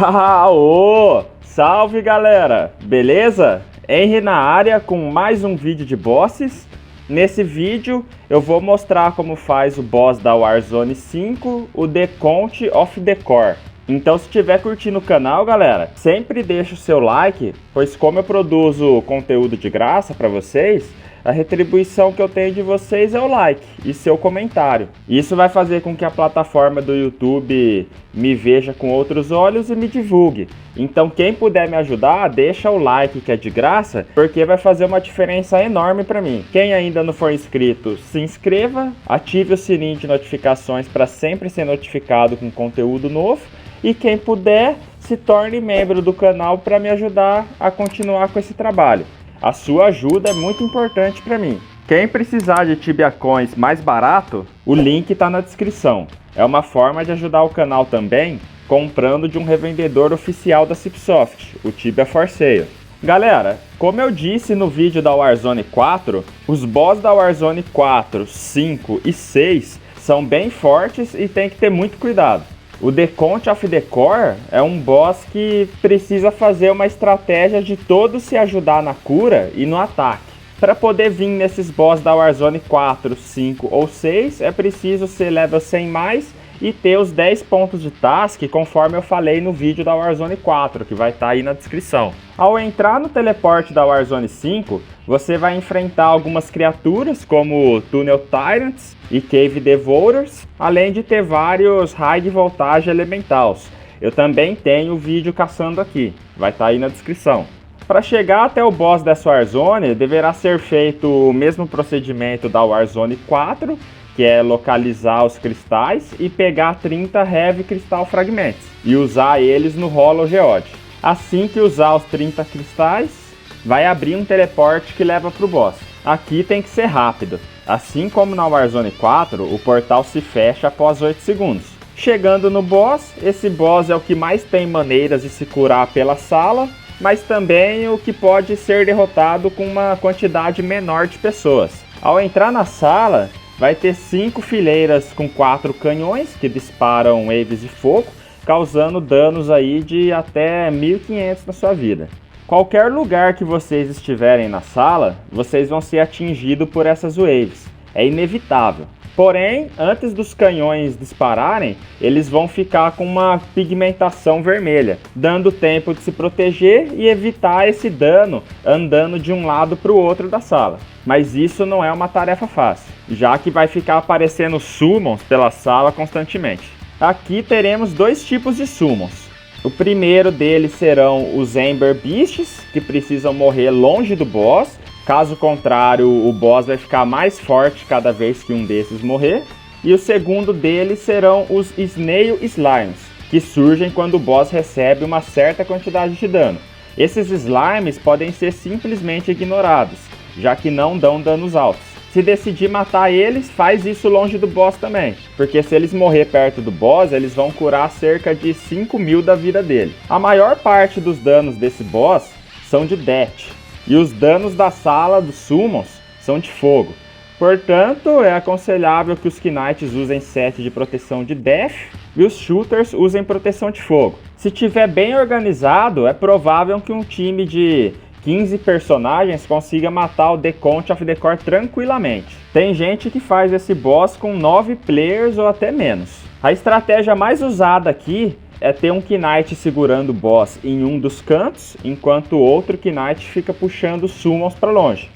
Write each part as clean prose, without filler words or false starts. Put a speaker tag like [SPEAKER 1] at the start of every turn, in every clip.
[SPEAKER 1] Ô! Salve galera! Beleza? Henry na área com mais um vídeo de bosses. Nesse vídeo eu vou mostrar como faz o boss da Warzone 5, o The Count of the Core. Então se estiver curtindo o canal, galera, sempre deixa o seu like, pois como eu produzo conteúdo de graça para vocês, a retribuição que eu tenho de vocês é o like e seu comentário. Isso vai fazer com que a plataforma do YouTube me veja com outros olhos e me divulgue. Então quem puder me ajudar, deixa o like que é de graça, porque vai fazer uma diferença enorme para mim. Quem ainda não for inscrito, se inscreva, ative o sininho de notificações para sempre ser notificado com conteúdo novo. E quem puder, se torne membro do canal para me ajudar a continuar com esse trabalho. A sua ajuda é muito importante para mim. Quem precisar de Tibia Coins mais barato, o link está na descrição. É uma forma de ajudar o canal também, comprando de um revendedor oficial da Cipsoft, o Tibia For Sale. Galera, como eu disse no vídeo da Warzone 4, os boss da Warzone 4, 5 e 6 são bem fortes e tem que ter muito cuidado. O The Count of the Core é um boss que precisa fazer uma estratégia de todos se ajudar na cura e no ataque. Para poder vir nesses boss da Warzone 4, 5 ou 6, é preciso ser level 100 mais e ter os 10 pontos de task, conforme eu falei no vídeo da Warzone 4, que vai estar aí na descrição. Ao entrar no teleporte da Warzone 5, você vai enfrentar algumas criaturas como Tunnel Tyrants e Cave Devourers, além de ter vários High Voltage Elementals. Eu também tenho o vídeo caçando aqui, vai estar aí na descrição. Para chegar até o boss dessa Warzone, deverá ser feito o mesmo procedimento da Warzone 4, que é localizar os cristais e pegar 30 Heavy Crystal Fragments e usar eles no Hollow Geode. Assim que usar os 30 cristais, vai abrir um teleporte que leva para o boss. Aqui tem que ser rápido. Assim como na Warzone 4, o portal se fecha após 8 segundos. Chegando no boss, esse boss é o que mais tem maneiras de se curar pela sala, mas também o que pode ser derrotado com uma quantidade menor de pessoas. Ao entrar na sala, vai ter 5 fileiras com 4 canhões que disparam waves de fogo, causando danos aí de até 1500 na sua vida. Qualquer lugar que vocês estiverem na sala, vocês vão ser atingidos por essas waves. É inevitável. Porém, antes dos canhões dispararem, eles vão ficar com uma pigmentação vermelha, dando tempo de se proteger e evitar esse dano andando de um lado para o outro da sala. Mas isso não é uma tarefa fácil, já que vai ficar aparecendo summons pela sala constantemente. Aqui teremos dois tipos de summons. O primeiro deles serão os Ember Beasts, que precisam morrer longe do boss. Caso contrário, o boss vai ficar mais forte cada vez que um desses morrer. E o segundo deles serão os Snail Slimes, que surgem quando o boss recebe uma certa quantidade de dano. Esses slimes podem ser simplesmente ignorados, já que não dão danos altos. Se decidir matar eles, faz isso longe do boss também, porque se eles morrer perto do boss, eles vão curar cerca de 5.000 da vida dele. A maior parte dos danos desse boss são de death, e os danos da sala dos summons são de fogo. Portanto, é aconselhável que os Knights usem set de proteção de death e os shooters usem proteção de fogo. Se tiver bem organizado, é provável que um time de 15 personagens consiga matar o The Count of the Core tranquilamente. Tem gente que faz esse boss com 9 players ou até menos. A estratégia mais usada aqui é ter um Knight segurando o boss em um dos cantos, enquanto o outro Knight fica puxando os summons para longe.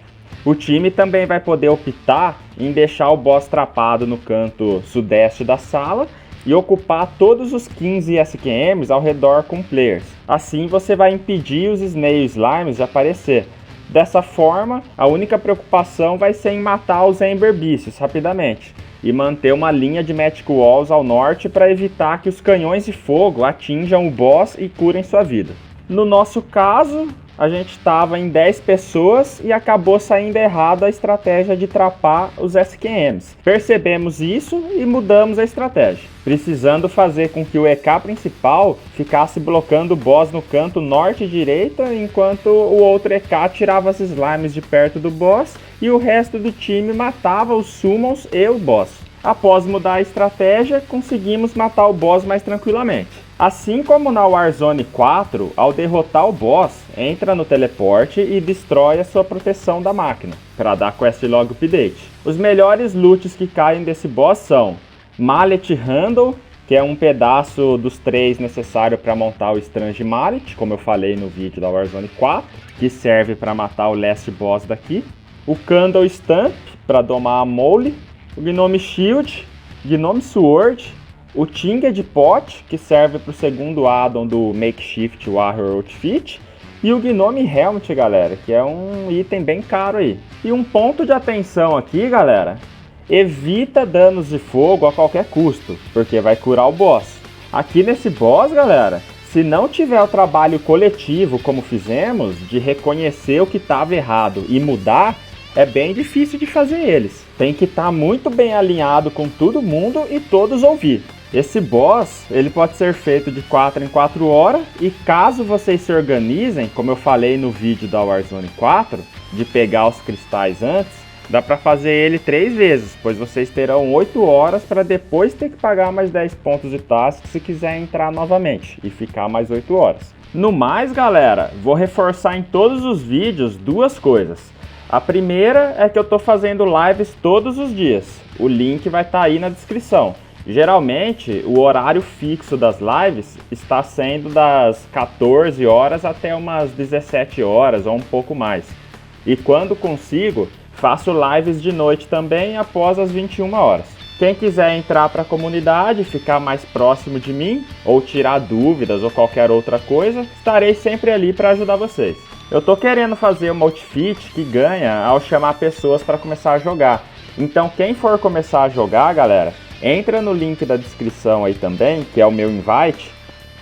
[SPEAKER 1] O time também vai poder optar em deixar o boss trapado no canto sudeste da sala e ocupar todos os 15 SQMs ao redor com players. Assim você vai impedir os Snail Slimes de aparecer. Dessa forma, a única preocupação vai ser em matar os Ember Beasts rapidamente e manter uma linha de Magic Walls ao norte para evitar que os canhões de fogo atinjam o boss e curem sua vida. No nosso caso, a gente estava em 10 pessoas e acabou saindo errado a estratégia de trapar os SQMs. Percebemos isso e mudamos a estratégia, precisando fazer com que o EK principal ficasse blocando o boss no canto norte e direita, enquanto o outro EK tirava as slimes de perto do boss e o resto do time matava os summons e o boss. Após mudar a estratégia, conseguimos matar o boss mais tranquilamente. Assim como na Warzone 4, ao derrotar o boss, entra no teleporte e destrói a sua proteção da máquina, para dar Quest Log Update. Os melhores loots que caem desse boss são Mallet Handle, que é um pedaço dos 3 necessário para montar o Strange Mallet, como eu falei no vídeo da Warzone 4, que serve para matar o last boss daqui. O Candle Stamp, para domar a Mole. O Gnome Shield, Gnome Sword, o Tinged Pot, que serve para o segundo addon do Makeshift Warrior Outfit, e o Gnome Helmet, galera, que é um item bem caro aí. E um ponto de atenção aqui, galera, evita danos de fogo a qualquer custo, porque vai curar o boss. Aqui nesse boss, galera, se não tiver o trabalho coletivo como fizemos, de reconhecer o que estava errado e mudar, é bem difícil de fazer eles. Tem que estar muito bem alinhado com todo mundo e todos ouvir. Esse boss, ele pode ser feito de 4 em 4 horas e caso vocês se organizem, como eu falei no vídeo da Warzone 4, de pegar os cristais antes, dá para fazer ele 3 vezes, pois vocês terão 8 horas para depois ter que pagar mais 10 pontos de task se quiser entrar novamente e ficar mais 8 horas. No mais, galera, vou reforçar em todos os vídeos 2 coisas. A primeira é que eu tô fazendo lives todos os dias. O link vai estar aí na descrição. Geralmente, o horário fixo das lives está sendo das 14 horas até umas 17 horas ou um pouco mais. E quando consigo, faço lives de noite também após as 21 horas. Quem quiser entrar para a comunidade, ficar mais próximo de mim, ou tirar dúvidas ou qualquer outra coisa, estarei sempre ali para ajudar vocês. Eu tô querendo fazer uma outfit que ganha ao chamar pessoas para começar a jogar. Então quem for começar a jogar, galera, entra no link da descrição aí também, que é o meu invite,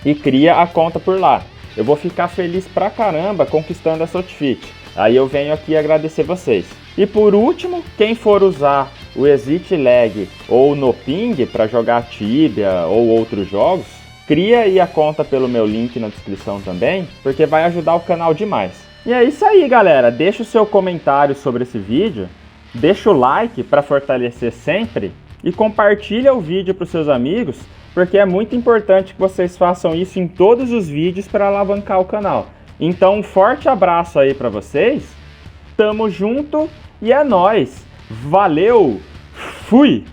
[SPEAKER 1] e cria a conta por lá. Eu vou ficar feliz pra caramba conquistando essa outfit. Aí eu venho aqui agradecer vocês. E por último, quem for usar o Exit Lag ou o NoPing para jogar Tibia ou outros jogos, cria aí a conta pelo meu link na descrição também, porque vai ajudar o canal demais. E é isso aí, galera. Deixa o seu comentário sobre esse vídeo, deixa o like para fortalecer sempre e compartilha o vídeo para os seus amigos, porque é muito importante que vocês façam isso em todos os vídeos para alavancar o canal. Então um forte abraço aí para vocês, tamo junto e é nóis! Valeu! Fui!